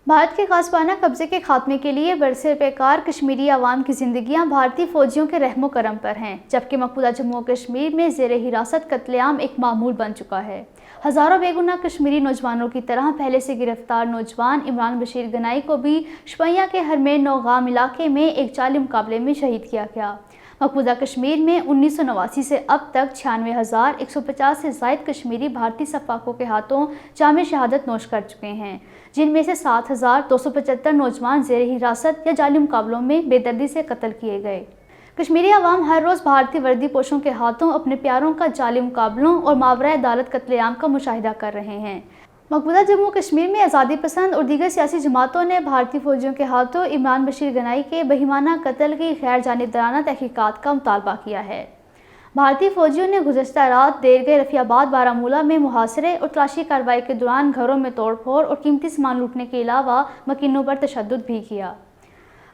بھارت کے غصبانہ قبضے کے خاتمے کے لیے برسر پیکار کشمیری عوام کی زندگیاں بھارتی فوجیوں کے رحم و کرم پر ہیں، جبکہ مقبوضہ جموں و کشمیر میں زیر حراست قتل عام ایک معمول بن چکا ہے۔ ہزاروں بے گناہ کشمیری نوجوانوں کی طرح پہلے سے گرفتار نوجوان عمران بشیر گنائی کو بھی شوپیاں کے ہرمین نوگام علاقے میں ایک جعلی مقابلے میں شہید کیا گیا۔ مقبوضہ کشمیر میں 1989 سے اب تک 96,150 سے زائد کشمیری بھارتی سفاکوں کے ہاتھوں جام شہادت نوش کر چکے ہیں، جن میں سے 7,275 نوجوان زیر حراست یا جعلی مقابلوں میں بے دردی سے قتل کیے گئے۔ کشمیری عوام ہر روز بھارتی وردی پوشوں کے ہاتھوں اپنے پیاروں کا جعلی مقابلوں اور ماورائے عدالت قتل عام کا مشاہدہ کر رہے ہیں۔ مقبوضہ جموں و کشمیر میں آزادی پسند اور دیگر سیاسی جماعتوں نے بھارتی فوجیوں کے ہاتھوں عمران بشیر گنائی کے بہیمانہ قتل کی غیر جانبدارانہ تحقیقات کا مطالبہ کیا ہے۔ بھارتی فوجیوں نے گزشتہ رات دیر گئے رفیع آباد بارہمولہ میں محاصرے اور تلاشی کارروائی کے دوران گھروں میں توڑ پھوڑ اور قیمتی سامان لوٹنے کے علاوہ مکینوں پر تشدد بھی کیا۔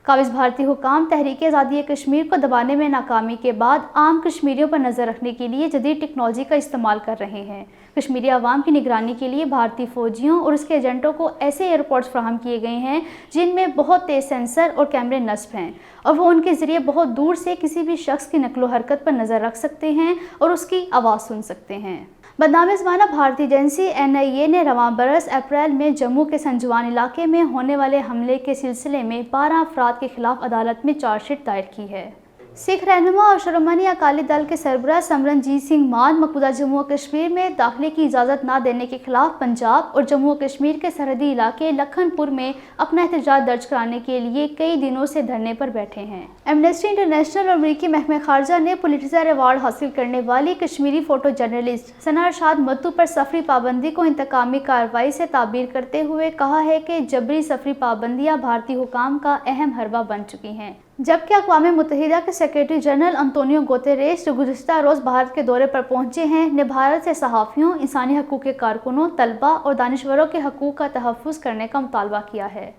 قابض بھارتی حکام تحریک آزادی کشمیر کو دبانے میں ناکامی کے بعد عام کشمیریوں پر نظر رکھنے کے لیے جدید ٹیکنالوجی کا استعمال کر رہے ہیں۔ کشمیری عوام کی نگرانی کے لیے بھارتی فوجیوں اور اس کے ایجنٹوں کو ایسے ایئرپورٹس فراہم کیے گئے ہیں جن میں بہت تیز سینسر اور کیمرے نصب ہیں، اور وہ ان کے ذریعے بہت دور سے کسی بھی شخص کی نقل و حرکت پر نظر رکھ سکتے ہیں اور اس کی آواز سن سکتے ہیں۔ بدنام زمانہ بھارتی ایجنسی NIA نے رواں برس اپریل میں جموں کے سنجوان علاقے میں ہونے والے حملے کے سلسلے میں 12 افراد کے خلاف عدالت میں چارج شیٹ دائر کی ہے۔ سکھ رہنما اور شرومنی اکالی دل کے سربراہ سمرنجیت سنگھ مان مقبوضہ جموں و کشمیر میں داخلے کی اجازت نہ دینے کے خلاف پنجاب اور جموں و کشمیر کے سرحدی علاقے لکھن پور میں اپنا احتجاج درج کرانے کے لیے کئی دنوں سے دھرنے پر بیٹھے ہیں۔ ایمنسٹی انٹرنیشنل اور امریکی محکمہ خارجہ نے پولیٹزر ایوارڈ حاصل کرنے والی کشمیری فوٹو جرنلسٹ ثنا ارشاد متو پر سفری پابندی کو انتقامی کارروائی سے تعبیر کرتے ہوئے کہا ہے کہ جبری سفری پابندیاں بھارتی حکام کا اہم حربہ بن چکی ہیں، جبکہ اقوام متحدہ کے سیکریٹری جنرل انطونیو گوتریس جو گزشتہ روز بھارت کے دورے پر پہنچے ہیں نے بھارت سے صحافیوں، انسانی حقوق کے کارکنوں، طلباء اور دانشوروں کے حقوق کا تحفظ کرنے کا مطالبہ کیا ہے۔